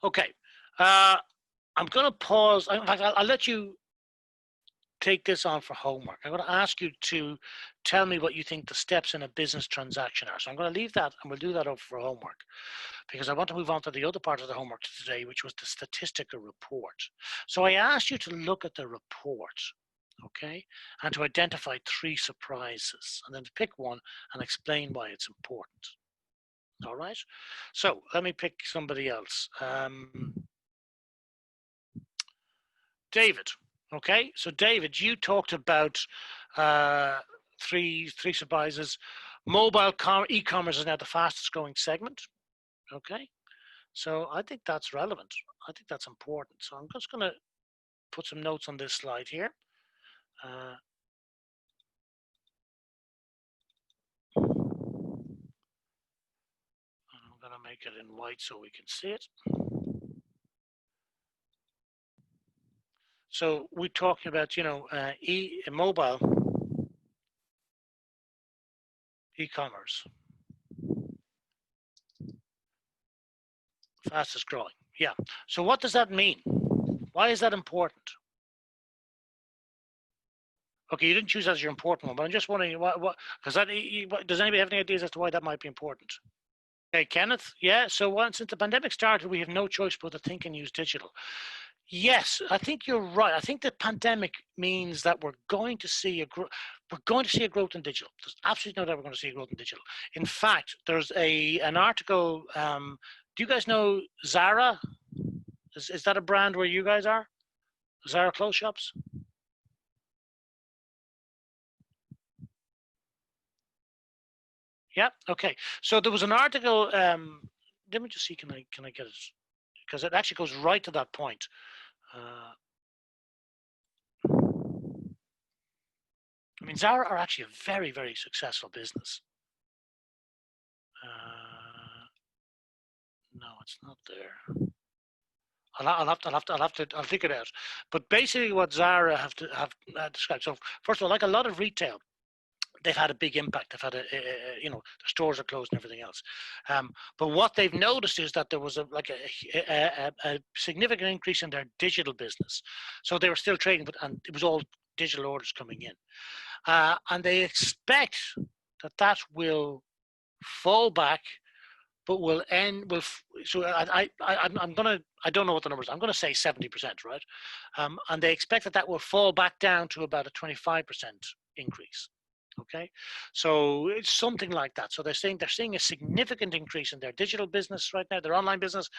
Okay. I'm going to pause. In fact, I'll let you take this on for homework. I'm going to ask you to tell me what you think the steps in a business transaction are. So I'm going to leave that and we'll do that over for homework, because I want to move on to the other part of the homework today, which was the statistical report. So I asked you to look at the report, okay, and to identify 3 surprises, and then to pick one and explain why it's important. All right. So let me pick somebody else. David. Okay, so David, you talked about three surprises. Mobile e-commerce is now the fastest growing segment. Okay, so I think that's relevant. I think that's important. So I'm just going to put some notes on this slide here. I'm going to make it in white so we can see it. So we're talking about, mobile e-commerce, fastest growing. Yeah. So what does that mean? Why is that important? Okay, you didn't choose that as your important one, but I'm just wondering what because that does anybody have any ideas as to why that might be important? Okay, Kenneth. Yeah. So since the pandemic started, we have no choice but to think and use digital. Yes, I think you're right. I think the pandemic means that we're going to see a growth in digital. There's absolutely no doubt we're going to see a growth in digital. In fact, there's an article. Do you guys know Zara? Is that a brand where you guys are? Zara clothes shops? Yeah. Okay. So there was an article. Let me just see. Can I get it? Because it actually goes right to that point. I mean, Zara are actually a very, very successful business. No, it's not there. I'll figure it out. But basically, what Zara have described. So first of all, like a lot of retail, they've had a big impact. They've had the stores are closed and everything else. But what they've noticed is that there was a significant increase in their digital business. So they were still trading, and it was all digital orders coming in, and they expect that will fall back, but will end. So I'm gonna. I don't know what the numbers. I'm gonna say 70%, right? And they expect that will fall back down to about a 25% increase. Okay, so it's something like that. So they're seeing a significant increase in their digital business right now, their online business.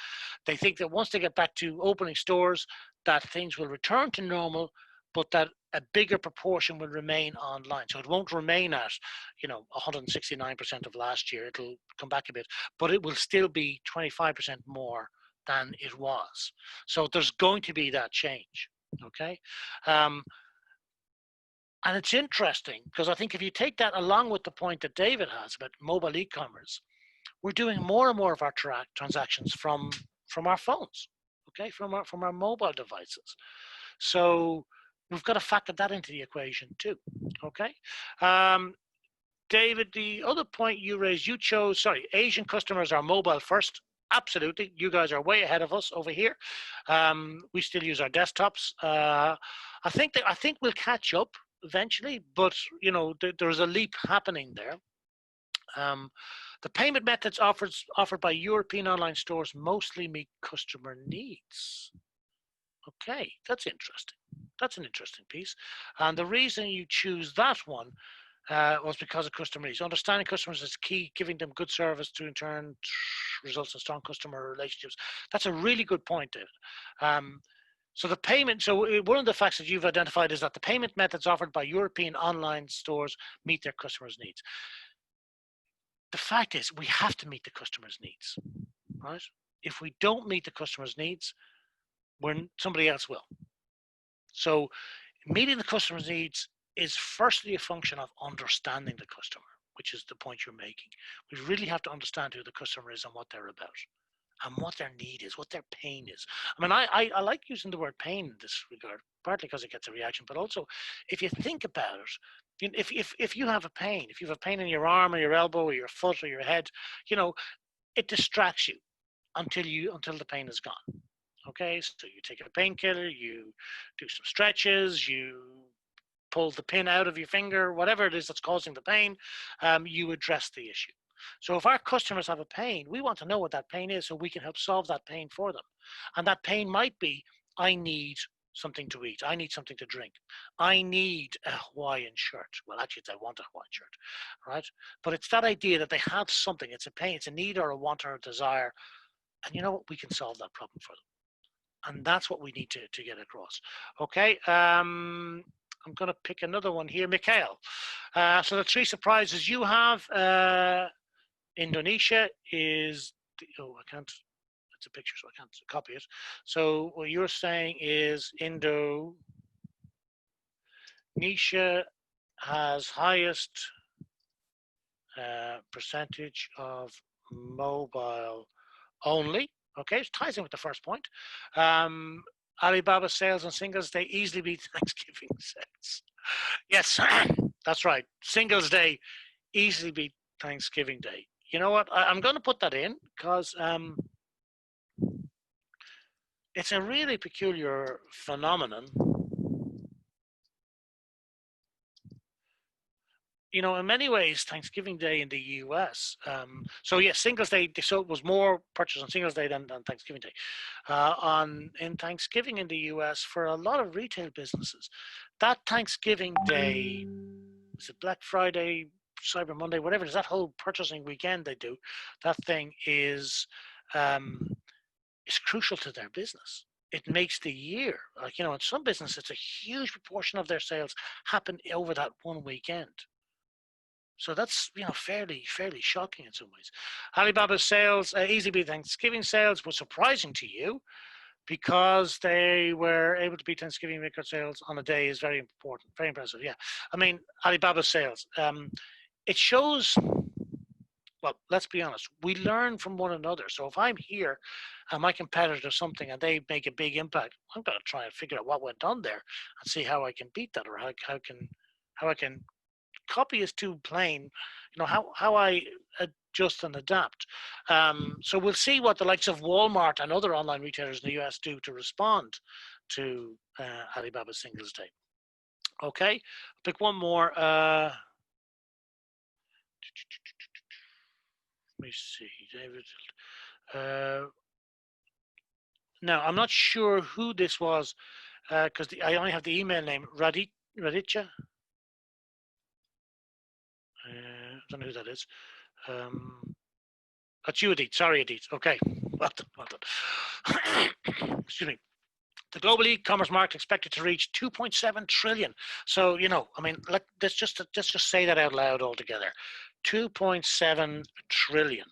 They think that once they get back to opening stores, that things will return to normal, but that a bigger proportion will remain online. So it won't remain at 169% of last year. It'll come back a bit, but it will still be 25% more than it was. So there's going to be that change. Okay. And it's interesting because I think if you take that along with the point that David has about mobile e-commerce, we're doing more and more of our transactions from our phones, okay, from our mobile devices. So we've got to factor that into the equation too, okay. David, the other point you raised, Asian customers are mobile first. Absolutely, you guys are way ahead of us over here. We still use our desktops. I think we'll catch up eventually, but there's a leap happening there. The payment methods offered by European online stores mostly meet customer needs. Okay, that's interesting. That's an interesting piece. And the reason you choose that one was because of customer needs. Understanding customers is key, giving them good service to in turn results in strong customer relationships. That's a really good point, David. So one of the facts that you've identified is that the payment methods offered by European online stores meet their customers' needs. The fact is, we have to meet the customer's needs, right? If we don't meet the customer's needs, somebody else will. So meeting the customer's needs is firstly a function of understanding the customer, which is the point you're making. We really have to understand who the customer is and what they're about, and what their need is, what their pain is. I mean, I like using the word pain in this regard, partly because it gets a reaction, but also if you think about it, if you have a pain, if you have a pain in your arm or your elbow or your foot or your head, it distracts you. until the pain is gone. Okay, so you take a painkiller, you do some stretches, you pull the pin out of your finger, whatever it is that's causing the pain, you address the issue. So if our customers have a pain, we want to know what that pain is so we can help solve that pain for them. And that pain might be, I need something to eat. I need something to drink. I need a Hawaiian shirt. Well, actually, I want a Hawaiian shirt, right? But it's that idea that they have something. It's a pain, it's a need or a want or a desire. And you know what? We can solve that problem for them. And that's what we need to get across. Okay. I'm going to pick another one here. Mikhail. So the three surprises you have. Indonesia is, oh, I can't, it's a picture, so I can't copy it. So what you're saying is Indonesia has highest percentage of mobile only. Okay, it ties in with the first point. Alibaba sales on Singles Day easily beat Thanksgiving sales. Yes, that's right. Singles Day easily beat Thanksgiving Day. You know what? I'm going to put that in because it's a really peculiar phenomenon. You know, in many ways, Thanksgiving Day in the US. So yes, Singles Day. So it was more purchase on Singles Day than Thanksgiving Day. In Thanksgiving in the US, for a lot of retail businesses, that Thanksgiving Day, is it Black Friday, Cyber Monday, whatever it is, that whole purchasing weekend they do, that thing is crucial to their business. It makes the year. Like, you know, in some businesses, it's a huge proportion of their sales happen over that one weekend. So that's, you know, fairly shocking in some ways. Alibaba's sales, easily beat Thanksgiving sales, was surprising to you because they were able to beat Thanksgiving record sales on a day is very important, very impressive. Yeah, I mean, Alibaba's sales. It shows, well, let's be honest, we learn from one another. So if I'm here and my competitor does something and they make a big impact, I'm going to try and figure out what went on there and see how I can beat that, or how I can copy is too plain. You know, how I adjust and adapt. So we'll see what the likes of Walmart and other online retailers in the US do to respond to Alibaba Singles Day. Okay, pick one more. Let me see, David. Now, I'm not sure who this was because I only have the email name, Raditya. I don't know who that is. That's you, Edith. Sorry, Edith. Okay. Well done. Excuse me. The global e-commerce market expected to reach 2.7 trillion. So, you know, I mean, let's just say that out loud altogether. 2.7 trillion.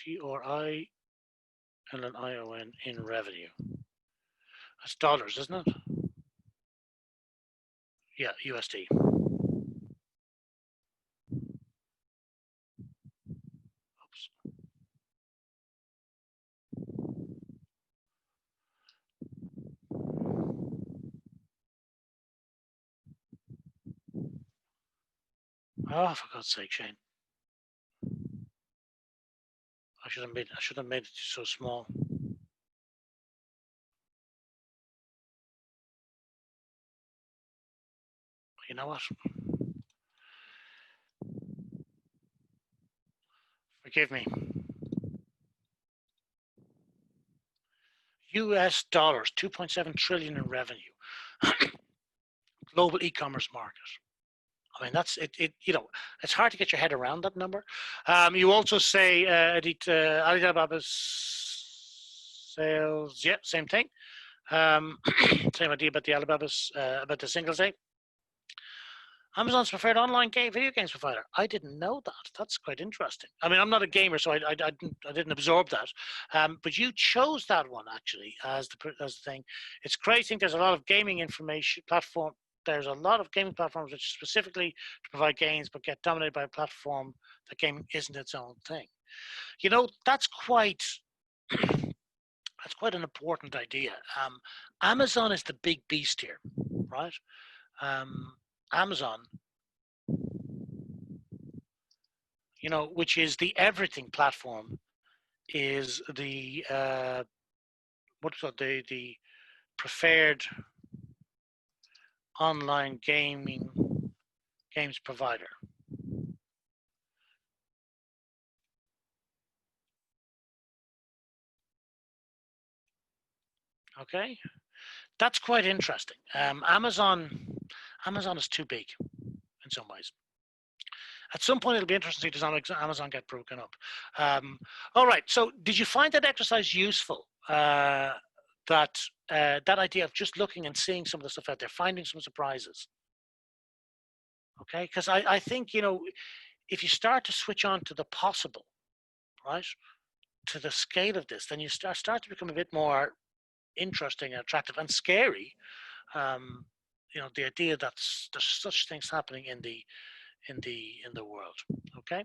T-R-I and an I-O-N in revenue. That's dollars, isn't it? Yeah, USD. Oops. Oh, for God's sake, Shane. I should have made it so small. You know what? Forgive me. US dollars, 2.7 trillion in revenue. Global e-commerce market. I mean, that's it. You know, it's hard to get your head around that number. You also say Alibaba's sales. Yeah, same thing. Same idea about the Alibaba's about the Singles Day. Amazon's preferred online video games provider. I didn't know that. That's quite interesting. I mean, I'm not a gamer, so I didn't absorb that. But you chose that one actually as the thing. It's crazy. There's a lot of gaming information platform. There's a lot of gaming platforms which specifically to provide games, but get dominated by a platform that gaming isn't its own thing. You know, that's quite an important idea. Amazon is the big beast here, right? Amazon which is the everything platform, is the the preferred online games provider. Okay, that's quite interesting. Amazon is too big in some ways. At some point, it'll be interesting to see, does Amazon get broken up? All right. So, did you find that exercise useful? That idea of just looking and seeing some of the stuff out there, finding some surprises. Okay, because I think if you start to switch on to the possible, right, to the scale of this, then you start to become a bit more interesting and attractive and scary. Um, the idea that there's such things happening in the world. Okay.